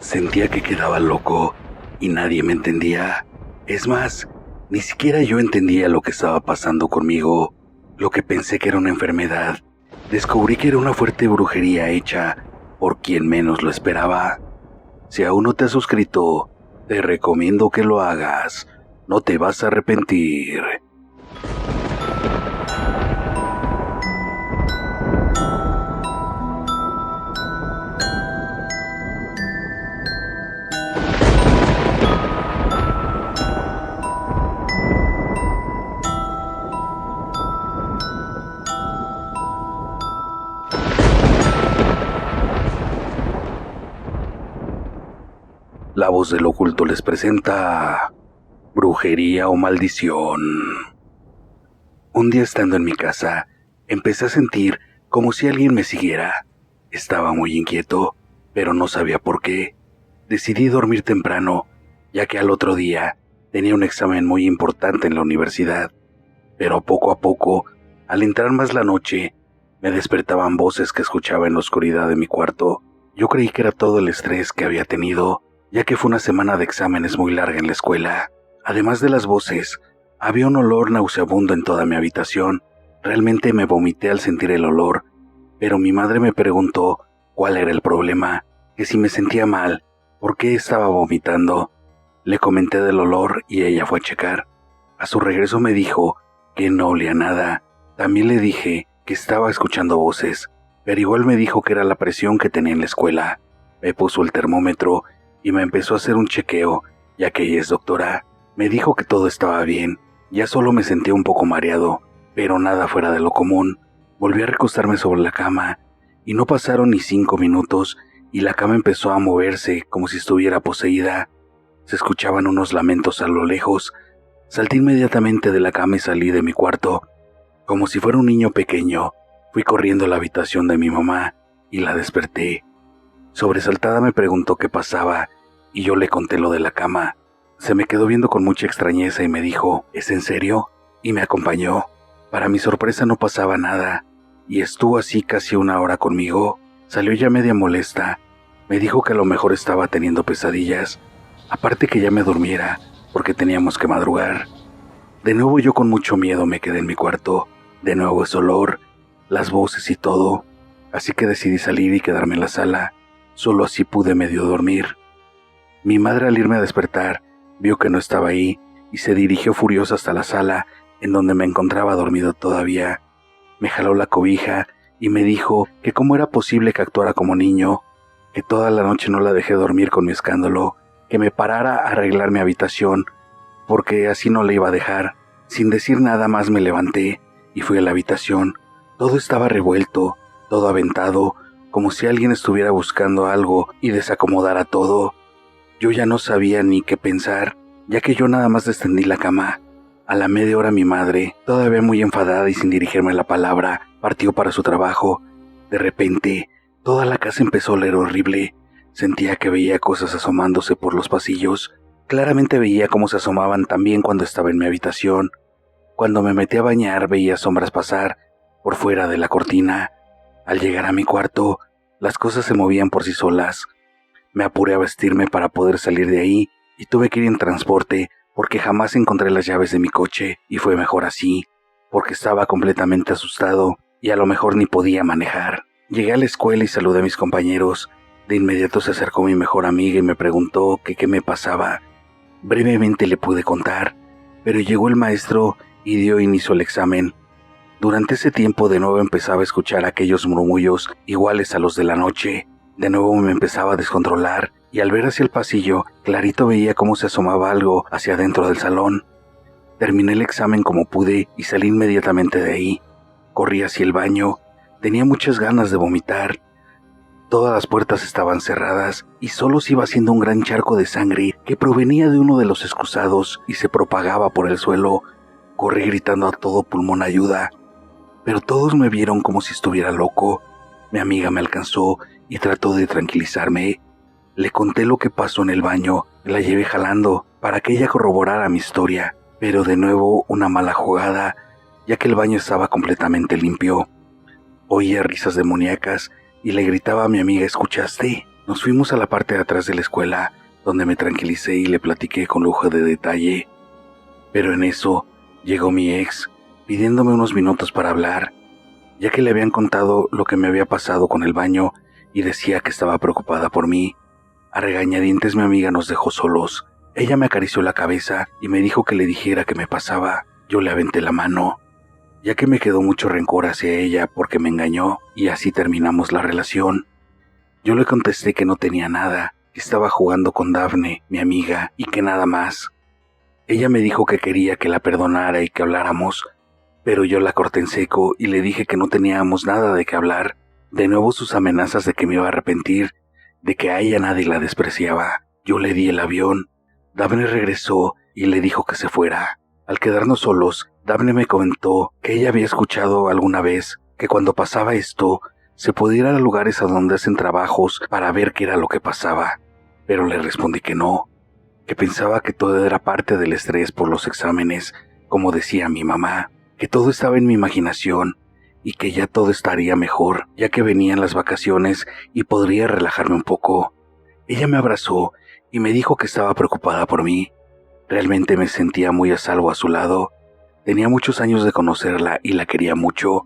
Sentía que quedaba loco y nadie me entendía. Es más, ni siquiera yo entendía lo que estaba pasando conmigo. Lo que pensé que era una enfermedad, descubrí que era una fuerte brujería hecha por quien menos lo esperaba. Si aún no te has suscrito, te recomiendo que lo hagas. No te vas a arrepentir. La voz del oculto les presenta Brujería o Maldición. Un día estando en mi casa, empecé a sentir como si alguien me siguiera. Estaba muy inquieto, pero no sabía por qué. Decidí dormir temprano, ya que al otro día tenía un examen muy importante en la universidad. Pero poco a poco, al entrar más la noche, me despertaban voces que escuchaba en la oscuridad de mi cuarto. Yo creí que era todo el estrés que había tenido, ya que fue una semana de exámenes muy larga en la escuela. Además de las voces, había un olor nauseabundo en toda mi habitación. Realmente me vomité al sentir el olor, pero mi madre me preguntó cuál era el problema, que si me sentía mal, por qué estaba vomitando. Le comenté del olor y ella fue a checar. A su regreso me dijo que no olía nada. También le dije que estaba escuchando voces, pero igual me dijo que era la presión que tenía en la escuela. Me puso el termómetro y me empezó a hacer un chequeo, ya que ella es doctora. Me dijo que todo estaba bien, ya solo me sentía un poco mareado, pero nada fuera de lo común. Volví a recostarme sobre la cama, y no pasaron ni 5 minutos, y la cama empezó a moverse como si estuviera poseída. Se escuchaban unos lamentos a lo lejos. Salté inmediatamente de la cama y salí de mi cuarto. Como si fuera un niño pequeño, fui corriendo a la habitación de mi mamá, y la desperté. Sobresaltada me preguntó qué pasaba, y yo le conté lo de la cama. Se me quedó viendo con mucha extrañeza y me dijo, ¿es en serio? Y me acompañó. Para mi sorpresa no pasaba nada, y estuvo así casi 1 hora conmigo. Salió ya media molesta. Me dijo que a lo mejor estaba teniendo pesadillas, aparte que ya me durmiera, porque teníamos que madrugar. De nuevo yo con mucho miedo me quedé en mi cuarto. De nuevo ese olor, las voces y todo. Así que decidí salir y quedarme en la sala. Solo así pude medio dormir. Mi madre, al irme a despertar, vio que no estaba ahí y se dirigió furiosa hasta la sala en donde me encontraba dormido todavía. Me jaló la cobija y me dijo que cómo era posible que actuara como niño, que toda la noche no la dejé dormir con mi escándalo, que me parara a arreglar mi habitación, porque así no le iba a dejar. Sin decir nada más me levanté y fui a la habitación. Todo estaba revuelto, todo aventado, como si alguien estuviera buscando algo y desacomodara todo. Yo ya no sabía ni qué pensar, ya que yo nada más descendí la cama. A la media hora mi madre, todavía muy enfadada y sin dirigirme la palabra, partió para su trabajo. De repente, toda la casa empezó a oler horrible. Sentía que veía cosas asomándose por los pasillos. Claramente veía cómo se asomaban también cuando estaba en mi habitación. Cuando me metí a bañar veía sombras pasar por fuera de la cortina. Al llegar a mi cuarto, las cosas se movían por sí solas. Me apuré a vestirme para poder salir de ahí y tuve que ir en transporte porque jamás encontré las llaves de mi coche y fue mejor así, porque estaba completamente asustado y a lo mejor ni podía manejar. Llegué a la escuela y saludé a mis compañeros. De inmediato se acercó mi mejor amiga y me preguntó que qué me pasaba. Brevemente le pude contar, pero llegó el maestro y dio inicio al examen. Durante ese tiempo de nuevo empezaba a escuchar aquellos murmullos iguales a los de la noche. De nuevo me empezaba a descontrolar y al ver hacia el pasillo, clarito veía cómo se asomaba algo hacia adentro del salón. Terminé el examen como pude y salí inmediatamente de ahí. Corrí hacia el baño. Tenía muchas ganas de vomitar. Todas las puertas estaban cerradas y solo se iba haciendo un gran charco de sangre que provenía de uno de los excusados y se propagaba por el suelo. Corrí gritando a todo pulmón ayuda, pero todos me vieron como si estuviera loco. Mi amiga me alcanzó y trató de tranquilizarme. Le conté lo que pasó en el baño, la llevé jalando para que ella corroborara mi historia, pero de nuevo una mala jugada, ya que el baño estaba completamente limpio. Oía risas demoníacas y le gritaba a mi amiga, ¿escuchaste? Nos fuimos a la parte de atrás de la escuela, donde me tranquilicé y le platiqué con lujo de detalle. Pero en eso llegó mi ex, pidiéndome unos minutos para hablar, ya que le habían contado lo que me había pasado con el baño y decía que estaba preocupada por mí. A regañadientes mi amiga nos dejó solos. Ella me acarició la cabeza y me dijo que le dijera qué me pasaba. Yo le aventé la mano, ya que me quedó mucho rencor hacia ella porque me engañó y así terminamos la relación. Yo le contesté que no tenía nada, que estaba jugando con Dafne, mi amiga, y que nada más. Ella me dijo que quería que la perdonara y que habláramos, pero yo la corté en seco y le dije que no teníamos nada de qué hablar. De nuevo sus amenazas de que me iba a arrepentir, de que a ella nadie la despreciaba. Yo le di el avión. Dafne regresó y le dijo que se fuera. Al quedarnos solos, Dafne me comentó que ella había escuchado alguna vez que cuando pasaba esto, se podía ir a lugares a donde hacen trabajos para ver qué era lo que pasaba. Pero le respondí que no, que pensaba que todo era parte del estrés por los exámenes, como decía mi mamá, que todo estaba en mi imaginación y que ya todo estaría mejor, ya que venían las vacaciones y podría relajarme un poco. Ella me abrazó y me dijo que estaba preocupada por mí. Realmente me sentía muy a salvo a su lado. Tenía muchos años de conocerla y la quería mucho.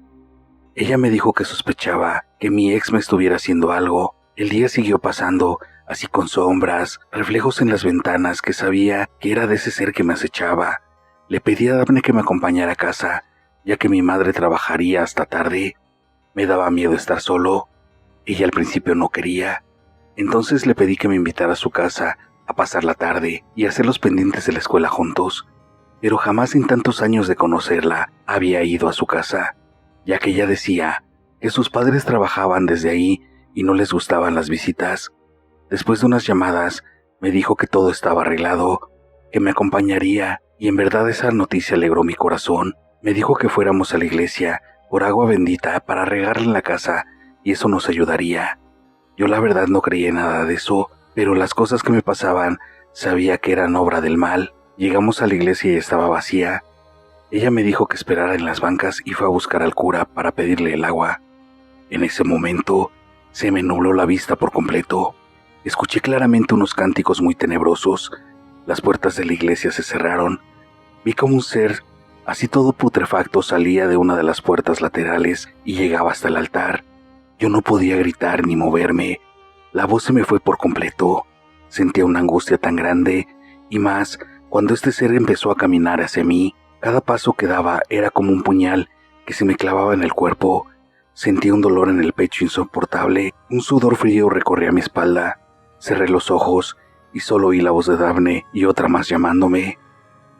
Ella me dijo que sospechaba que mi ex me estuviera haciendo algo. El día siguió pasando, así con sombras, reflejos en las ventanas que sabía que era de ese ser que me acechaba. Le pedí a Dafne que me acompañara a casa, ya que mi madre trabajaría hasta tarde. Me daba miedo estar solo. Ella al principio no quería. Entonces le pedí que me invitara a su casa a pasar la tarde y hacer los pendientes de la escuela juntos. Pero jamás en tantos años de conocerla había ido a su casa, ya que ella decía que sus padres trabajaban desde ahí y no les gustaban las visitas. Después de unas llamadas, me dijo que todo estaba arreglado, que me acompañaría, y en verdad esa noticia alegró mi corazón. Me dijo que fuéramos a la iglesia por agua bendita para regarla en la casa y eso nos ayudaría. Yo la verdad no creía en nada de eso, pero las cosas que me pasaban sabía que eran obra del mal. Llegamos a la iglesia y estaba vacía. Ella me dijo que esperara en las bancas y fue a buscar al cura para pedirle el agua. En ese momento se me nubló la vista por completo. Escuché claramente unos cánticos muy tenebrosos. Las puertas de la iglesia se cerraron. Vi como un ser, así todo putrefacto, salía de una de las puertas laterales y llegaba hasta el altar. Yo no podía gritar ni moverme. La voz se me fue por completo. Sentía una angustia tan grande, y más cuando este ser empezó a caminar hacia mí. Cada paso que daba era como un puñal que se me clavaba en el cuerpo. Sentía un dolor en el pecho insoportable. Un sudor frío recorría mi espalda. Cerré los ojos y solo oí la voz de Dafne y otra más llamándome.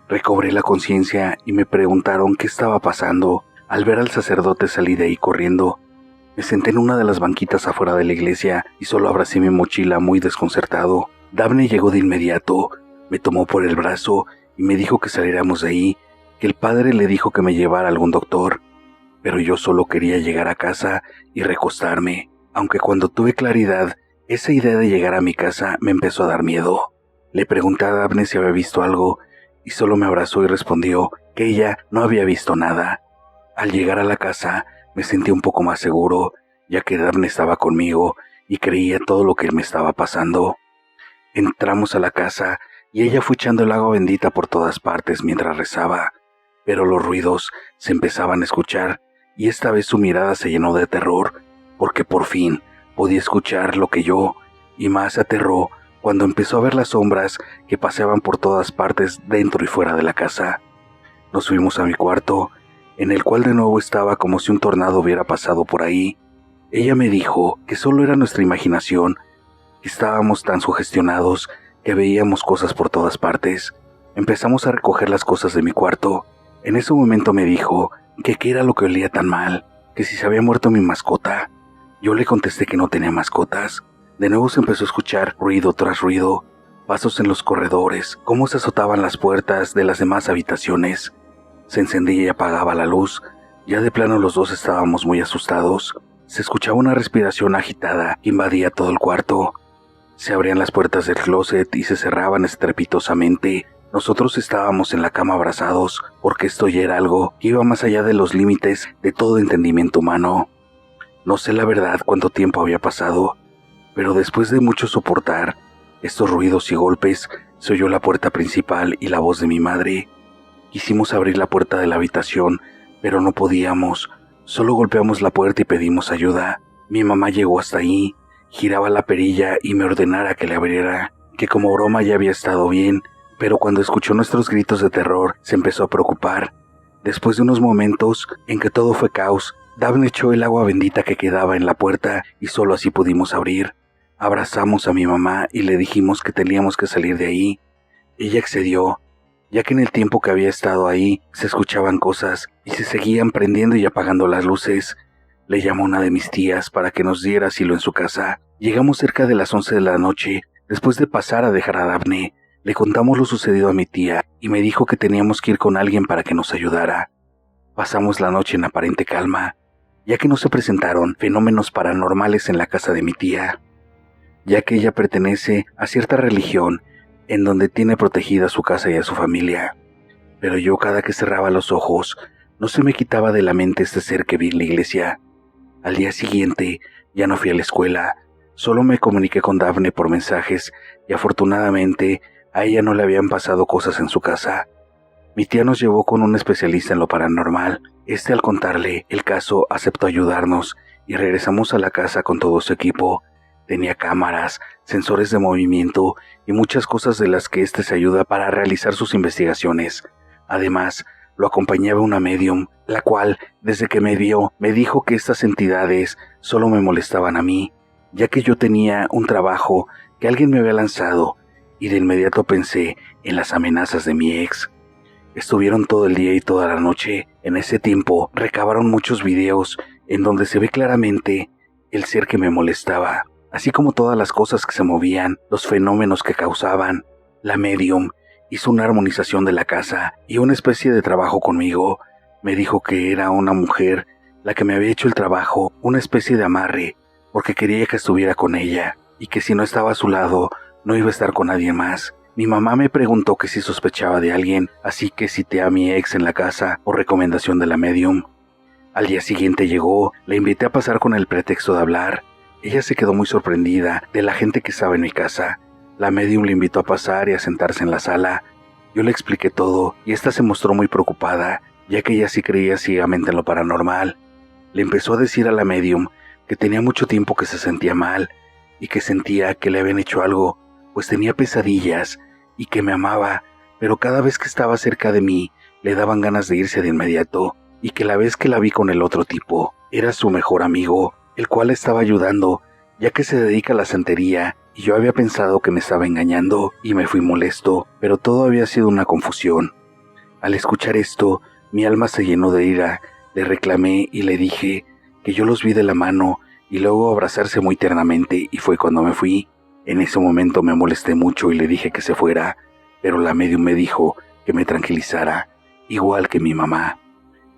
Recobré la conciencia y me preguntaron qué estaba pasando. Al ver al sacerdote salí de ahí corriendo. Me senté en una de las banquitas afuera de la iglesia y solo abracé mi mochila muy desconcertado. Dafne llegó de inmediato, me tomó por el brazo y me dijo que saliéramos de ahí, que el padre le dijo que me llevara a algún doctor. Pero yo solo quería llegar a casa y recostarme, aunque cuando tuve claridad, esa idea de llegar a mi casa me empezó a dar miedo. Le pregunté a Dafne si había visto algo y solo me abrazó y respondió que ella no había visto nada. Al llegar a la casa, me sentí un poco más seguro, ya que Dafne estaba conmigo y creía todo lo que me estaba pasando. Entramos a la casa y ella fue echando el agua bendita por todas partes mientras rezaba, pero los ruidos se empezaban a escuchar y esta vez su mirada se llenó de terror, porque por fin podía escuchar lo que yo, y más se aterró cuando empezó a ver las sombras que paseaban por todas partes dentro y fuera de la casa. Nos fuimos a mi cuarto, en el cual de nuevo estaba como si un tornado hubiera pasado por ahí. Ella me dijo que solo era nuestra imaginación, que estábamos tan sugestionados que veíamos cosas por todas partes. Empezamos a recoger las cosas de mi cuarto. En ese momento me dijo que qué era lo que olía tan mal, que si se había muerto mi mascota. Yo le contesté que no tenía mascotas. De nuevo se empezó a escuchar ruido tras ruido, pasos en los corredores, cómo se azotaban las puertas de las demás habitaciones. Se encendía y apagaba la luz. Ya de plano los dos estábamos muy asustados. Se escuchaba una respiración agitada que invadía todo el cuarto. Se abrían las puertas del closet y se cerraban estrepitosamente. Nosotros estábamos en la cama abrazados, porque esto ya era algo que iba más allá de los límites de todo entendimiento humano. No sé la verdad cuánto tiempo había pasado, pero después de mucho soportar estos ruidos y golpes, se oyó la puerta principal y la voz de mi madre. Quisimos abrir la puerta de la habitación, pero no podíamos. Solo golpeamos la puerta y pedimos ayuda. Mi mamá llegó hasta ahí, giraba la perilla y me ordenara que le abriera, que como broma ya había estado bien, pero cuando escuchó nuestros gritos de terror se empezó a preocupar. Después de unos momentos en que todo fue caos, Daphne echó el agua bendita que quedaba en la puerta y solo así pudimos abrir. Abrazamos a mi mamá y le dijimos que teníamos que salir de ahí. Ella accedió, ya que en el tiempo que había estado ahí se escuchaban cosas y se seguían prendiendo y apagando las luces. Le llamó a una de mis tías para que nos diera asilo en su casa. Llegamos cerca de las 11 de la noche, después de pasar a dejar a Daphne. Le contamos lo sucedido a mi tía y me dijo que teníamos que ir con alguien para que nos ayudara. Pasamos la noche en aparente calma, ya que no se presentaron fenómenos paranormales en la casa de mi tía, ya que ella pertenece a cierta religión en donde tiene protegida su casa y a su familia. Pero yo cada que cerraba los ojos, no se me quitaba de la mente este ser que vi en la iglesia. Al día siguiente ya no fui a la escuela, solo me comuniqué con Daphne por mensajes y afortunadamente a ella no le habían pasado cosas en su casa. Mi tía nos llevó con un especialista en lo paranormal. Al contarle el caso aceptó ayudarnos y regresamos a la casa con todo su equipo. Tenía cámaras, sensores de movimiento y muchas cosas de las que se ayuda para realizar sus investigaciones. Además, lo acompañaba una medium, la cual, desde que me vio, me dijo que estas entidades solo me molestaban a mí, ya que yo tenía un trabajo que alguien me había lanzado, y de inmediato pensé en las amenazas de mi ex. Estuvieron todo el día y toda la noche. En ese tiempo recabaron muchos videos en donde se ve claramente el ser que me molestaba, así como todas las cosas que se movían, los fenómenos que causaban. La medium hizo una armonización de la casa y una especie de trabajo conmigo. Me dijo que era una mujer la que me había hecho el trabajo, una especie de amarre, porque quería que estuviera con ella, y que si no estaba a su lado, no iba a estar con nadie más. Mi mamá me preguntó que si sospechaba de alguien, así que cité a mi ex en la casa por recomendación de la medium. Al día siguiente llegó, la invité a pasar con el pretexto de hablar. Ella se quedó muy sorprendida de la gente que estaba en mi casa. La medium le invitó a pasar y a sentarse en la sala. Yo le expliqué todo y esta se mostró muy preocupada, ya que ella sí creía ciegamente en lo paranormal. Le empezó a decir a la medium que tenía mucho tiempo que se sentía mal y que sentía que le habían hecho algo, pues tenía pesadillas y que me amaba, pero cada vez que estaba cerca de mí le daban ganas de irse de inmediato, y que la vez que la vi con el otro tipo era su mejor amigo, el cual la estaba ayudando, ya que se dedica a la santería, y yo había pensado que me estaba engañando y me fui molesto, pero todo había sido una confusión. Al escuchar esto, mi alma se llenó de ira. Le reclamé y le dije que yo los vi de la mano y luego abrazarse muy tiernamente, y fue cuando me fui. En ese momento me molesté mucho y le dije que se fuera, pero la medium me dijo que me tranquilizara, igual que mi mamá.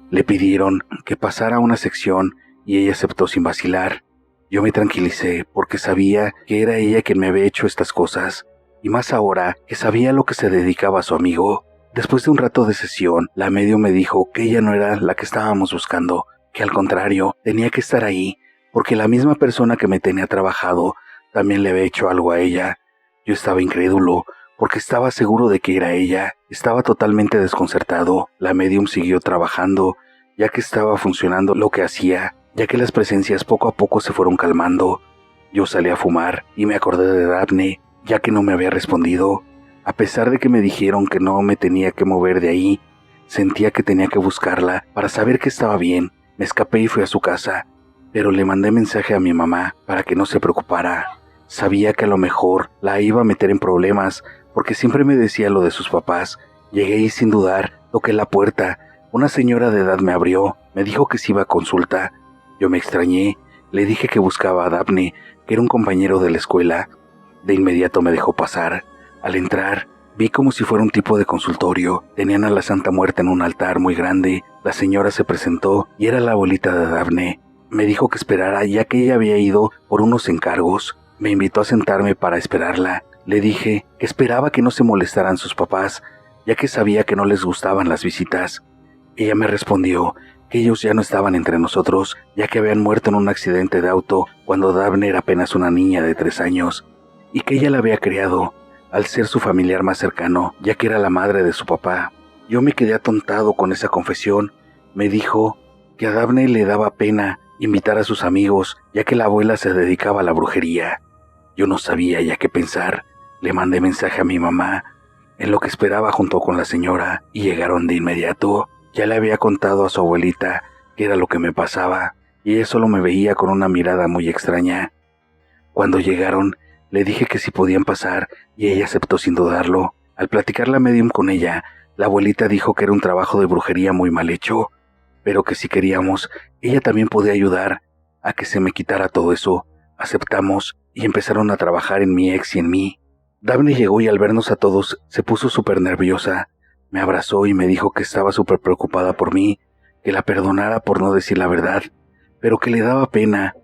Le pidieron que pasara a una sección y ella aceptó sin vacilar. Yo me tranquilicé porque sabía que era ella quien me había hecho estas cosas, y más ahora que sabía lo que se dedicaba a su amigo. Después de un rato de sesión, la medium me dijo que ella no era la que estábamos buscando, que al contrario, tenía que estar ahí, porque la misma persona que me tenía trabajado también le había hecho algo a ella. Yo estaba incrédulo, porque estaba seguro de que era ella. Estaba totalmente desconcertado. La medium siguió trabajando, ya que estaba funcionando lo que hacía, ya que las presencias poco a poco se fueron calmando. Yo salí a fumar y me acordé de Daphne, ya que no me había respondido. A pesar de que me dijeron que no me tenía que mover de ahí, sentía que tenía que buscarla para saber que estaba bien. Me escapé y fui a su casa, pero le mandé mensaje a mi mamá para que no se preocupara. Sabía que a lo mejor la iba a meter en problemas, porque siempre me decía lo de sus papás. Llegué y sin dudar toqué la puerta. Una señora de edad me abrió, me dijo que se iba a consulta. Yo me extrañé, le dije que buscaba a Daphne, que era un compañero de la escuela. De inmediato me dejó pasar. Al entrar, vi como si fuera un tipo de consultorio. Tenían a la Santa Muerte en un altar muy grande. La señora se presentó y era la abuelita de Daphne. Me dijo que esperara, ya que ella había ido por unos encargos. Me invitó a sentarme para esperarla. Le dije que esperaba que no se molestaran sus papás, ya que sabía que no les gustaban las visitas. Ella me respondió que ellos ya no estaban entre nosotros, ya que habían muerto en un accidente de auto cuando Daphne era apenas una niña de 3 años, y que ella la había criado, al ser su familiar más cercano, ya que era la madre de su papá. Yo me quedé atontado con esa confesión. Me dijo que a Daphne le daba pena invitar a sus amigos, ya que la abuela se dedicaba a la brujería. Yo no sabía ya qué pensar. Le mandé mensaje a mi mamá, en lo que esperaba junto con la señora, y llegaron de inmediato. Ya le había contado a su abuelita qué era lo que me pasaba, y ella solo me veía con una mirada muy extraña. Cuando llegaron, le dije que si podían pasar, y ella aceptó sin dudarlo. Al platicar la medium con ella, la abuelita dijo que era un trabajo de brujería muy mal hecho, pero que si queríamos, ella también podía ayudar a que se me quitara todo eso. Aceptamos y empezaron a trabajar en mi ex y en mí. Daphne llegó y al vernos a todos se puso súper nerviosa. Me abrazó y me dijo que estaba súper preocupada por mí, que la perdonara por no decir la verdad, pero que le daba pena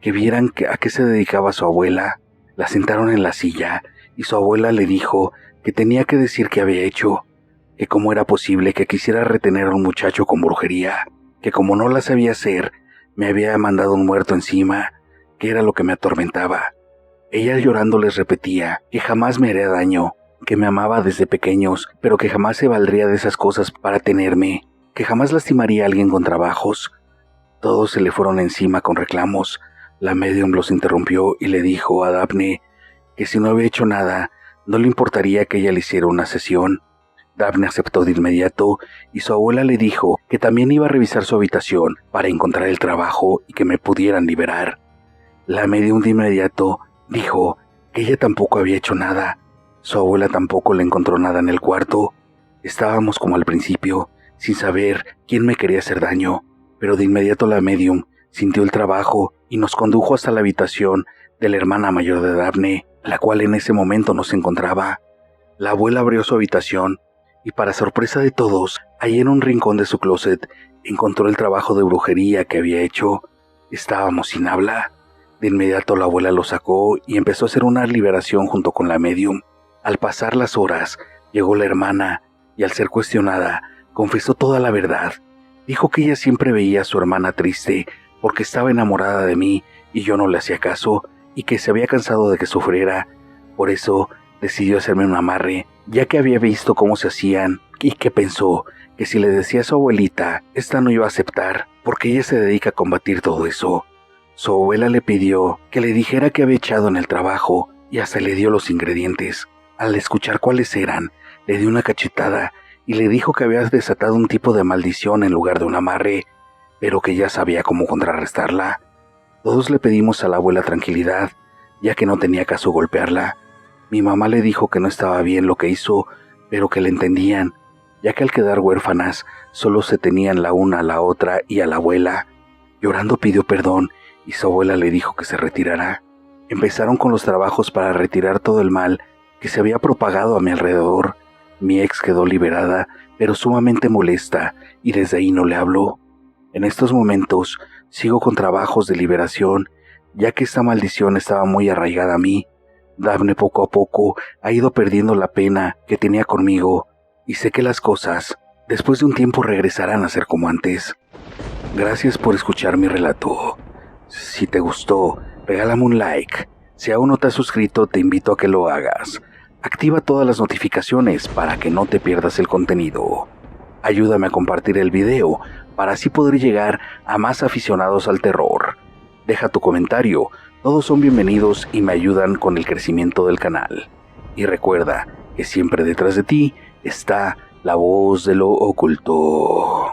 que vieran a qué se dedicaba su abuela. La sentaron en la silla y su abuela le dijo que tenía que decir qué había hecho, que cómo era posible que quisiera retener a un muchacho con brujería, que como no la sabía hacer, me había mandado un muerto encima, que era lo que me atormentaba. Ella llorando les repetía que jamás me haría daño, que me amaba desde pequeños, pero que jamás se valdría de esas cosas para tenerme, que jamás lastimaría a alguien con trabajos. Todos se le fueron encima con reclamos. La medium los interrumpió y le dijo a Daphne que si no había hecho nada, no le importaría que ella le hiciera una sesión. Daphne aceptó de inmediato y su abuela le dijo que también iba a revisar su habitación para encontrar el trabajo y que me pudieran liberar. La medium de inmediato dijo que ella tampoco había hecho nada. Su abuela tampoco le encontró nada en el cuarto. Estábamos como al principio, sin saber quién me quería hacer daño, pero de inmediato la medium sintió el trabajo y nos condujo hasta la habitación de la hermana mayor de Daphne, la cual en ese momento no se encontraba. La abuela abrió su habitación y para sorpresa de todos, ahí en un rincón de su closet, encontró el trabajo de brujería que había hecho. Estábamos sin habla. De inmediato la abuela lo sacó y empezó a hacer una liberación junto con la medium. Al pasar las horas, llegó la hermana y al ser cuestionada, confesó toda la verdad. Dijo que ella siempre veía a su hermana triste porque estaba enamorada de mí y yo no le hacía caso y que se había cansado de que sufriera. Por eso decidió hacerme un amarre, ya que había visto cómo se hacían y que pensó que si le decía a su abuelita, esta no iba a aceptar porque ella se dedica a combatir todo eso. Su abuela le pidió que le dijera qué había echado en el trabajo y hasta le dio los ingredientes. Al escuchar cuáles eran, le dio una cachetada y le dijo que había desatado un tipo de maldición en lugar de un amarre, pero que ya sabía cómo contrarrestarla. Todos le pedimos a la abuela tranquilidad, ya que no tenía caso golpearla. Mi mamá le dijo que no estaba bien lo que hizo, pero que le entendían, ya que al quedar huérfanas solo se tenían la una a la otra y a la abuela. Llorando pidió perdón y su abuela le dijo que se retirara. Empezaron con los trabajos para retirar todo el mal que se había propagado a mi alrededor. Mi ex quedó liberada, pero sumamente molesta, y desde ahí no le habló. En estos momentos sigo con trabajos de liberación, ya que esta maldición estaba muy arraigada a mí. Daphne poco a poco ha ido perdiendo la pena que tenía conmigo, y sé que las cosas, después de un tiempo, regresarán a ser como antes. Gracias por escuchar mi relato. Si te gustó, regálame un like. Si aún no te has suscrito, te invito a que lo hagas. Activa todas las notificaciones para que no te pierdas el contenido. Ayúdame a compartir el video para así poder llegar a más aficionados al terror. Deja tu comentario, todos son bienvenidos y me ayudan con el crecimiento del canal. Y recuerda que siempre detrás de ti está la voz de lo oculto.